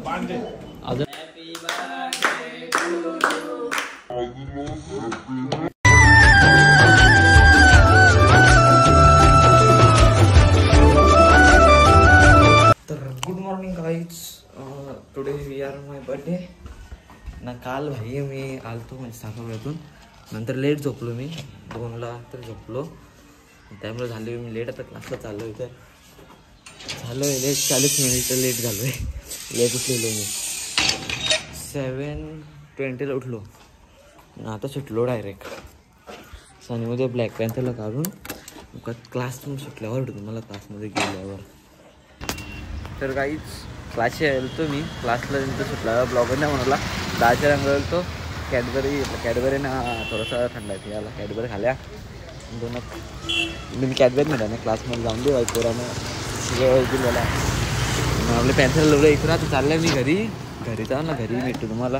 अजून तर good morning guys, today we are my birthday ना. काल भाई मी आलतो म्हणजे साखरपुड्यातून, नंतर लेट झोपलो मी 2ला तर झोपलो, त्यामुळे झाले मी लेट. आता क्लासला चाललो आहे तर झालो आहे लेट, 40 मिनिटं लेट झालो आहे. लेट उठलेलो मी 7:20ला उठलो, आता सुटलो डायरेक्ट सनीमध्ये ब्लॅक पॅन्थरला काढून क्लासमध्ये सुटल्यावर उठतो मला क्लासमध्ये गेल्यावर. तर काहीच क्लासशी आलो मी, क्लासला नंतर सुटला ब्लॉगर नाही म्हणाला 10च्या रंग गेलो. कॅडबरी ना थोडासा थंड आहे याला, कॅडबरी खाल्या दोन. मी कॅडबरी मिळाला नाही क्लासमध्ये जाऊन दे बाई पोरानं दिलेला. आपले पॅन्थर लावलं इकडं. आता चाललं मी घरी जाऊ ना, घरी भेटतो तुम्हाला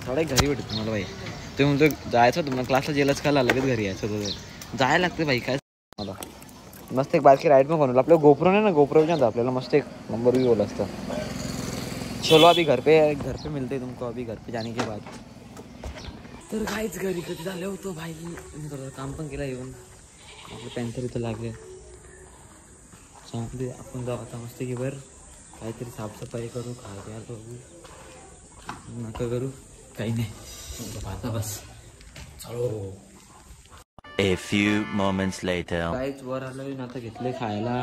थोडा घरी भेटतो तुम्हाला बाई. ते म्हणतो जायचं तुम्हाला क्लासला जेलच खायला लगेच घरी यायचं होतं. जायला लागते बाई काय मला. मस्त एक बारकी राईड पण बनवलं आपलं गोप्रो नाही ना, गोप्रो जाता आपल्याला मस्त एक नंबर भी बोला असतं. चलो अभी घर पे मिलते तुमको अभी घर पे जाने के बाद. तर काहीच घरी कधी झालं होतं भाई, मी काम पण केलं येऊन. आपलं पॅन्थर इथं लागले सांगते. आपण जाऊ आता मस्त की वर काहीतरी साफसफाई करू, खायला करू नका करू काही नाही आता बस चलो. A few moments later. काहीच वर आलं आता घेतले खायला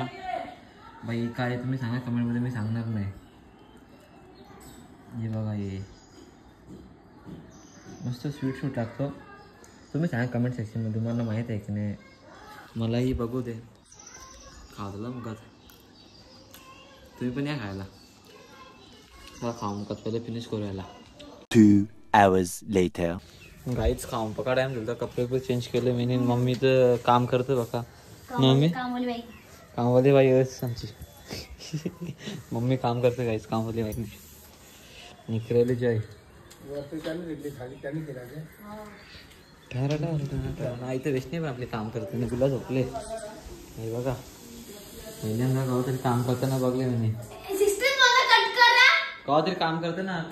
बाई. काय तुम्ही सांगा कमेंटमध्ये, मी सांगणार नाही. हे बघा हे मस्त स्वीट शूट टाकतो. तुम्ही सांगा कमेंट सेक्शनमध्ये तुम्हाला माहीत आहे की नाही. मलाही बघू दे खावला मुकात. तुम्ही पण या खायला. मला खाऊ मुकात पहिले फिनिश करू यायला. 2 hours later. गाईच खाऊन पका टाइम झाला. कपडे पण चेंज केले मी. मम्मी तर काम करते बघा. मम्मी कामवाली बाई आमची मम्मी काम करते गाईच, कामवाली बाई निकरेली जय नाही तर वेस्ट नाही आपले काम करते ना. तुला झोपले हे बघा पहिल्यांदा कवा तरी काम करताना बघले मी. कवा तरी काम करते ना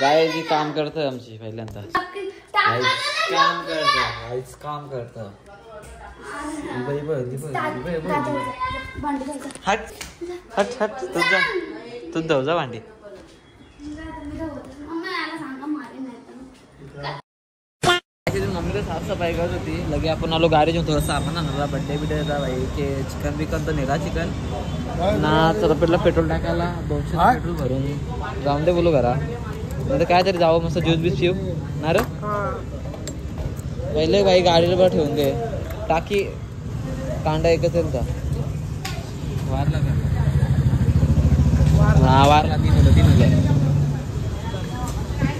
गाय जी काम करतं आमची पहिल्यांदा. काम करतं हट हट हट तू जाऊ जा भांडी. मम्मी तर साफसफाई करत होती. लगे आपण आलो गाडी घेऊन. थोडंसं आपण ना बड्डे बिड्डेचा भाई के चिकन बिकन तर निघा चिकन ना. तर पेट्रोल टाकायला 200 पेट्रोल भरून जाऊन दे बोलू घरा. नंतर काय तरी जावं मस्त ज्यूस बीस पिऊ ना रे. पहिले बाई गाडीला बरं ठेवून दे. टाकी कांदा एकच येईल का वारला का. हा वारला 3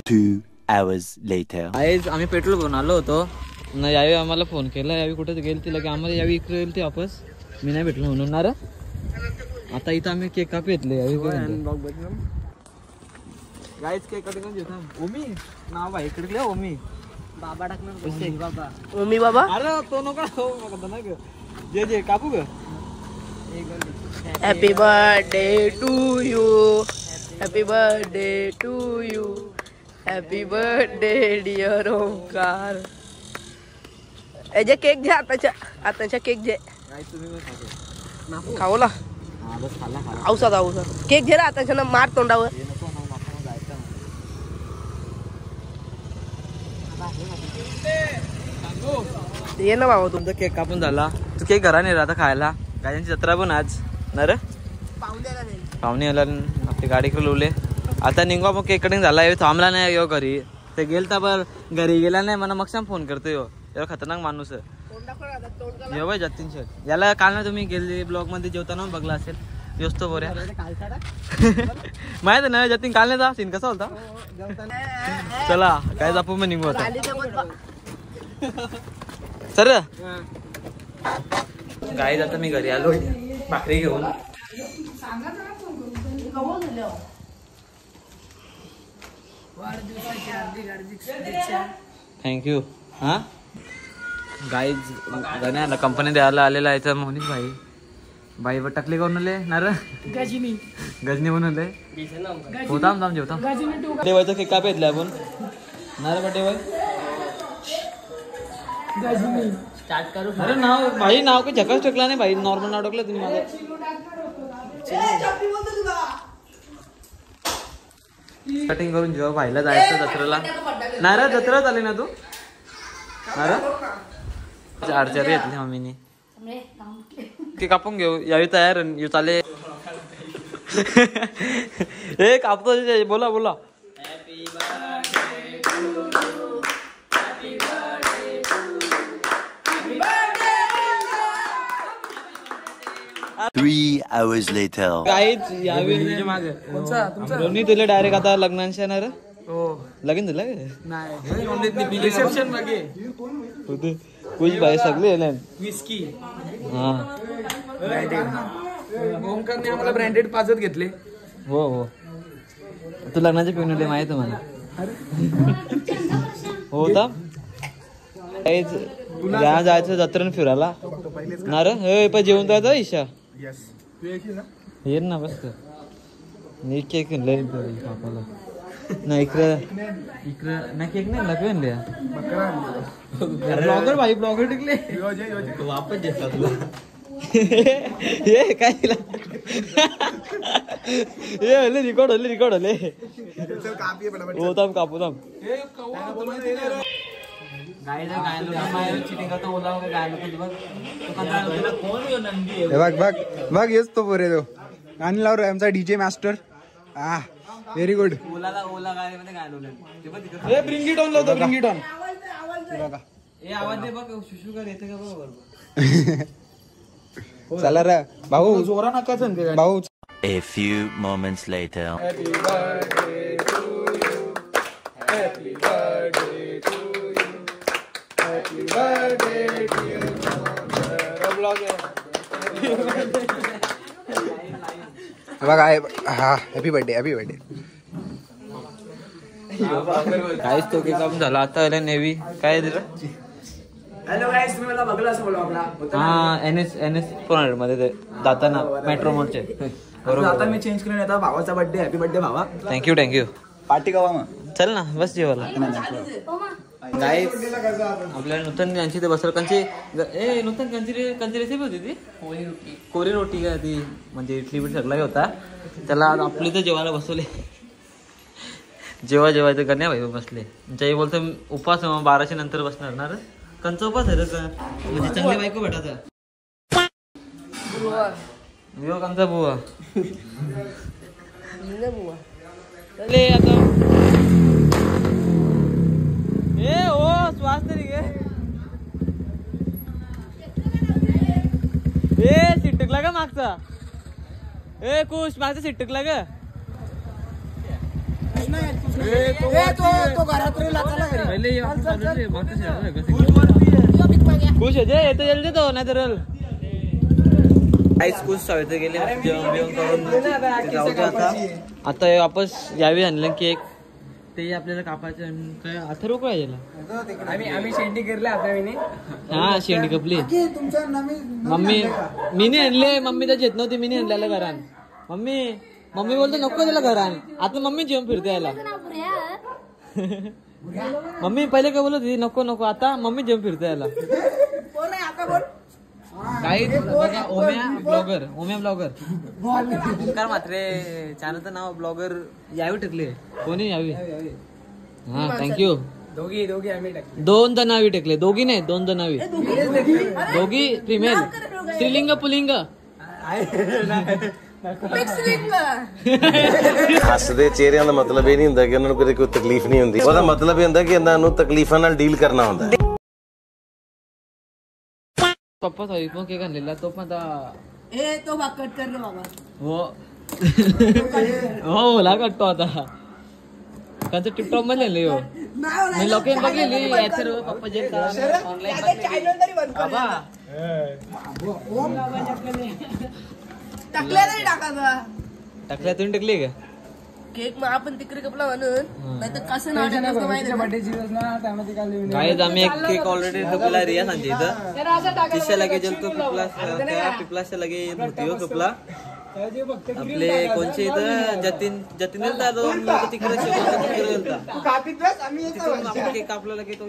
2 hours later. आज आम्ही पेट्रोल भरून आलो होतो ना. यावेळी आम्हाला फोन केला. यावेळी कुठे गेली ती लगे आम्हाला यावेळी इकडे गेली ती वापस. मी नाही भेटलो म्हणून ना रे. आता इथं आम्ही केक कापी घेतले. गाईच केक कटिंग घेतो. ओमी नाव भाई इकडे ओमी बाबा टाकणार. बाबा ओमी बाबा. अरे तो नको ना ग. जे कापू ग. Happy birthday to you. Happy birthday to you. Happy birthday dear Omkar. जे केक घ्या आताच्या केक जे खावला औषध केक घे रा आताच्या ना. मार तोंडावर ये ना बाबा. तुमचा केक कापून झाला. तू केक घरा नाही राहता खायला. गायांची जत्रा पण आज ना रे. पाहुणे आला आपली गाडी इकडे लावले. आता निघू आपण. केक कटिंग झाला. थांबला नाही यो घरी. ते गेलता पण घरी गेला नाही. मला मग फोन करतो यो. एवढा खतरनाक माणूस आहे यो बाई जतीन शेठ. याला काल ना तुम्ही गेले ब्लॉग मध्ये जेवताना बघला असेल. योस्तो बोऱ्या माहित नाही जतीन काल नाही जा सीन कसा होता. चला काय आपण मग निघू आता सर. गाई जाता मी घरी आलो भाकरी घेऊन. थँक्यू. हा गाईज गण्या कंपनी द्यायला आलेला आहे. तर मोहनीश भाई बाई टकली करून आले ना रे. गजनी बनवलंय होता आम जेवता देवायचा केक काप येतला आपण नारे बड्डे स्टार्ट करू अरे नाव भाई नाव काही झकाच टाकला नाही भाई नॉर्मल नाव टाकलं तुम्ही माझं कटिंग करून जेव्हा भाईला जायचं जत्रेला नारा जत्रा आली ना तू नारा चार येतली मम्मीने की कापून घेऊ यावी तयार येऊ चाले हे कापतो बोला बोला 3 hours later. काहीच यावी रोनी तुला डायरेक्ट आता लग्नांशी येणार लगीन तुला नाही रिसेप्शन मागे होते कुछ भाई सगळे विस्की हा ओमकारने आम्हाला ब्रँडेड पाजत घेतले हो हो तू लग्नाचे पिऊन आले माहित मला हो का काहीच या जायचं जत्रेन फिरायला ना रे हे पण जेवण जायचं ईशा ये ना बस एक केक लय पापाला ना इकडं ना केक नाही लपे आणले ब्लॉगर भाई ब्लॉगर टिकले वापस देतात तुला हे काय हे रिकॉर्ड होले हो कापू थांब बघ येस तो बरे तो गाणी लाव रे आमचा डीजे मास्टर व्हेरी गुड ओला गाडीमध्ये गायला ब्रिंग इट ऑन लावतो ब्रिंग इट ऑन आवाज दे बघ शुशुकर येते का बरोबर चला रे भाऊ जोरा नका भाऊ A few moments later. Happy birthday to you. Happy birthday to you. Happy birthday dear brother. बघा हा हॅपी बर्थडे काहीच तो केक कापून झाला आता आला नेव्ही काय दिलं हॅलो गाईस तुम्ही मला बघला असं ब्लॉगला हा NS 400 मध्ये ते जाताना मेट्रो मॉलचे बरोबर आता मी चेंज करून येतो भावाचा बर्थडे हॅपी बर्थडे भावा थँक्यू पार्टी कवा मग चल ना बस जेवायला गाईस आपल्या नूतन यांची ते बसरकांची नूतन कंची रेसिपी होती ती कोरी रोटी का ती म्हणजे इडली बीट सगळा होता त्याला आपली तर जेवायला बसवले जेवायचं करण्या भाई बसले जय बोलतो उपास 1200 नंतर बसणार ना कंचा उपास आहे का म्हणजे चांगली बायको भेटायचा कंचा बुवा आता ए ओ श्वास तरी गे ए सिट्टकला का मागचा ए कुश मागचा सिट्टकला का खुश आहे जे येतो जल्दी तो नाही तर काहीच खुश सवयचं गेले जेवण बिवण करून आता वापस यावी आणलं केक ते आपल्याला कापायचं काय आता रोक आम्ही शेंडी करले आता हा शेंडी कपली मम्मी मी नाही आणले मम्मी तर येत नव्हती मी नाही आणलेलं घरात मम्मी बोलतो नको त्याला घरान आता मम्मी जेवण फिरते याला मम्मी पहिले काय बोलत होती नको आता मम्मी जेवण फिरते याला ओम्या ब्लॉगर ओंकार मात्रे चॅनलचं नाव ब्लॉगर यावी टाकले कोणी यावी हा थँक्यू दोघी आम्ही दोन जण नावी टाकले दोघी नाही 2 जण नावी दोघी फिमेल स्त्रीलिंग पुलिंग ਹੱਸਦੇ ਚਿਹਰਿਆਂ ਦਾ ਮਤਲਬ ਇਹ ਨਹੀਂ ਹੁੰਦਾ ਕਿ ਉਹਨਾਂ ਨੂੰ ਕਦੇ ਕੋਈ ਤਕਲੀਫ ਨਹੀਂ ਹੁੰਦੀ ਉਹਦਾ ਮਤਲਬ ਇਹ ਹੁੰਦਾ ਕਿ ਇਹਨਾਂ ਨੂੰ ਤਕਲੀਫਾਂ ਨਾਲ ਡੀਲ ਕਰਨਾ ਹੁੰਦਾ पप्पा साहेब पण केक आणलेला तो पण तो भाग कट कर बाबा हो ओला कटतो आता त्यांचं टिकटॉक मध्ये आणले हो मी लोकेशन बघलेली याच्या पप्पा जे ऑनलाईन टाकल्या तुम्ही टाकली का केक मग आपण तिकडे कपला म्हणून नाही तर कसं नाव टाकायचं माहिती गाईज आम्ही एक केक ऑलरेडी कपला रिया सांगते इथं तिसऱ्या लगे जलतो पिपलाच्या लगे होती हो कपला आपले कोणचे इथं जतीन जाधव तिकडे आपण केक कापला की तो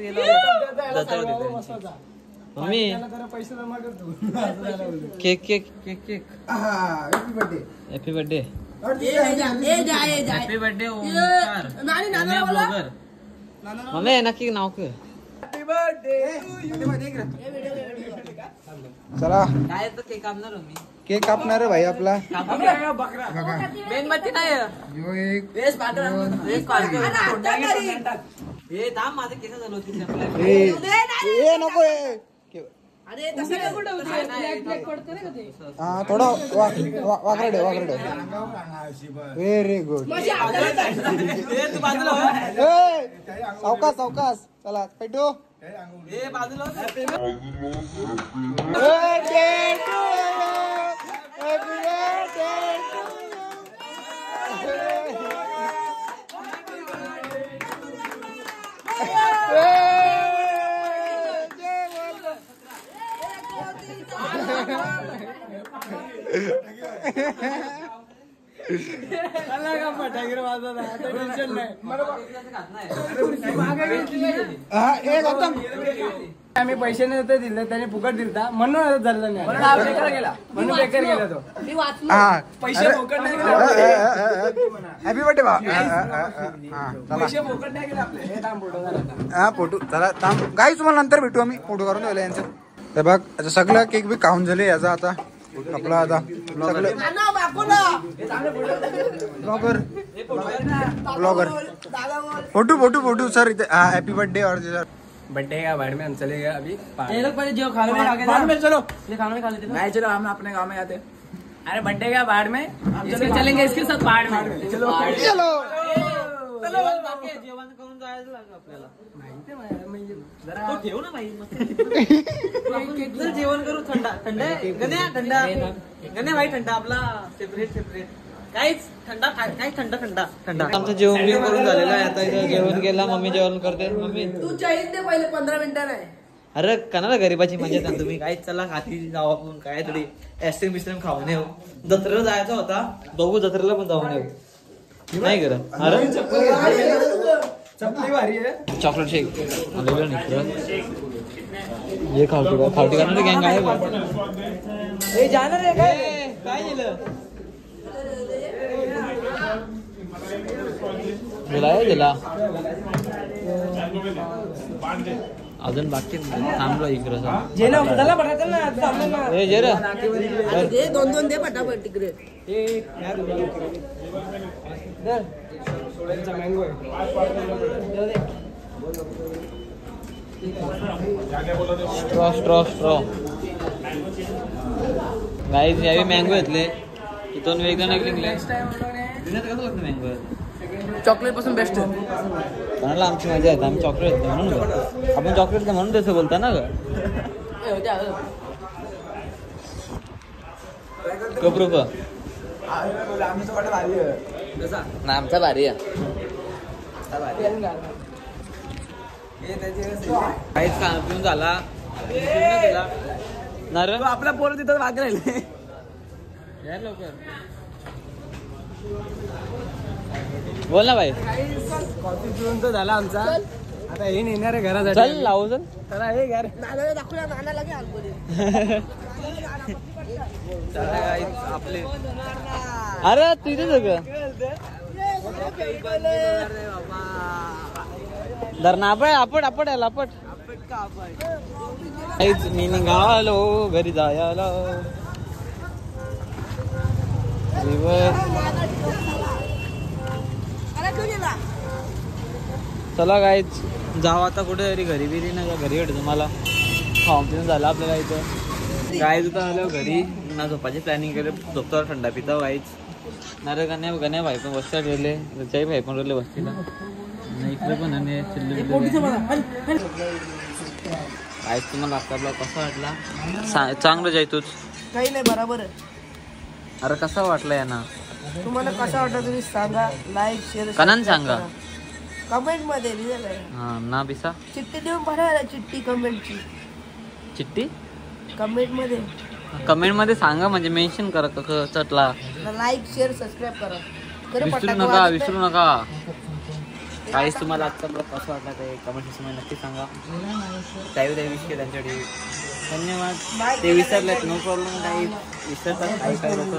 mummy cake cake cake cake happy birthday happy birthday Omkar blogger mummy नक्की नाव कर चला काय तर केक कापणार मी केक कापणार आहे भाई आपला. मेणबत्ती नाही यो एक हे थांब माझं केस झालं होती ए नको ए. अरे तसं काय कुठं हा थोडा वाकडे व्हेरी गुड. सावकाश सावकाश चला पेटू. आम्ही पैसे नव्हते दिले त्याने फुकट दिलता म्हणून झालं नाही म्हणून बेकार गेला तो मी वाचलो पैसे फुकट नाही हॅपी बर्थडे बा. पैसे फुकट नाही गेले आपले हे थांब फोटो झाला हा फोटो चला थांब गाई तुम्हाला नंतर भेटू आम्ही फोटो काढून ठेवला यांचं. हे बघ आता सगळं केक बी खाऊन झाले याचा आता आपला आता सगळं blogger photo photo photo sir इथे हॅपी बर्थडे और सर बर्थडे का बाढ़ में हम चले गए अभी ये लोग पहले जो खाने में आगे बाद में चलो ये खाने में खा लेते नहीं चलो हम अपने गाँव में जाते. अरे बर्थडे का बाढ़ में इसके चलेंगे इसके साथ बाढ़ में चलो चलो जेवण करून जायचं लागलं आपल्याला तो ठेव ना भाई जर जेवण करू थंडा थंडा गण्या थंडा गण्या भाई थंडा आपला सेपरेट काहीच थंडा काही थंडा थंडा थंडा आमचं जेवण बिवण करून झालेलं आहे. आता इथं जेवण केला मम्मी जेवण करते. मम्मी तू चाळीस दे पहिले 15 मिनिटं नाही. अरे कणाला गरीबाची मजा येतात तुम्ही काय चला खाती जाऊ आपण काय तरी आईस्क्रीम बिस्क्रीम खाऊन येऊ. जत्रेला जायचा होता बघू जत्रेला पण जाऊन येऊ नाही करत. अरे चपली भारी आहे चॉकलेट शेक आलेलं नाही हे खावटी करणार गँग आहे काय झालं दिला अजून बाकी थांबलो इकडं दे 2-2 दे पटापट तिकडे. मँगो स्ट्रॉ गाईज यावी मँगो घेतले इथून वेगळं निघले कसं लागतं मँगो चॉकलेट पासून बेस्ट कोणाला आमची मजा येते आम्ही चॉकलेट देतो म्हणून आपण चॉकलेट म्हणून तसं बोलता ना ग कप्रूप ना आमचा भारी आहे काहीच खाणं पिऊन झाला ना रे आपला पोरं तिथं बाकी राहिले यार लवकर बोल ना भाई कॉफी पिऊन तो झाला आमचा आता हे नेणार आहे घरासाठी चल लावू चल चला हे घर नानाला दाखवूया नानाला घे आलकोले आपले अरे तुझे सगळं धरणा आपण आपण याला आपण काहीच मी निघालो घरी जायला चला काहीच जाऊ आता कुठे तरी घरी बिरी ना घरी भेटतो तुम्हाला खाऊन पिऊन झालं आपल्याला इथं गायच होतं आलं घरी ना झोपाची प्लॅनिंग केलं झोपतावर थंडा पिता गायच ना रे गण्या भाई पण बसता ठेवले त्याही भाई पण रडले बसतीला इकडे पण गायच तुम्हाला आता आपला कसा वाटला चांगलं जाय तूच काही नाही बरोबर आहे. अरे कसा वाटला या ना तुम्हाला कसा वाटला तुम्ही सांगा. लाईक शेअर कनान सांगा कमेंट मध्ये हा ना बिसा चिठ्ठी देऊन पाठवा चिठ्ठी कमेंटची चिठ्ठी कमेंट मध्ये कमेंट मध्ये सांगा म्हणजे मेन्शन करा कसं चटला लाईक शेअर सबस्क्राईब करा. खरं विसरू पटाकं नका वाजतं. विसरू नका. काहीच तुम्हाला आजचा ब्लॉग कसा वाटला ते कमेंट सेक्शनमध्ये नक्की सांगा. त्यावेळी त्या विषय त्यांच्याकडे धन्यवाद. ते विसरलेत नो प्रॉब्लेम. काही विसरतात काही लोक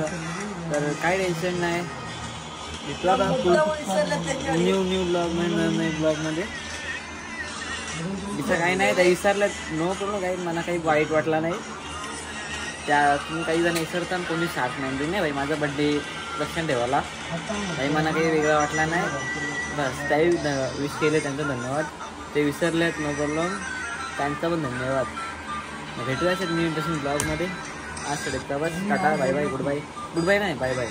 तर काही टेन्शन नाही. न्यू ब्लॉगमध्ये तिथं काही नाही. त्या विसरल्यात नो प्रॉब्लेम. काही मला काही वाईट वाटला नाही. त्या तुम्ही काही जण विसरता कोणी साथ नाही नाही भाई. माझा बड्डे लक्षात ठेवायला काही मला काही वेगळा वाटला नाही. बस त्याही विश केले त्यांचं धन्यवाद. ते विसरलेत नो प्रॉब्लेम त्यांचा पण धन्यवाद. भेटूया न्यू इंटरेस्टिंग ब्लॉगमध्ये. आज बस tata bye bye good bye. Good bye नाही बाय बाय.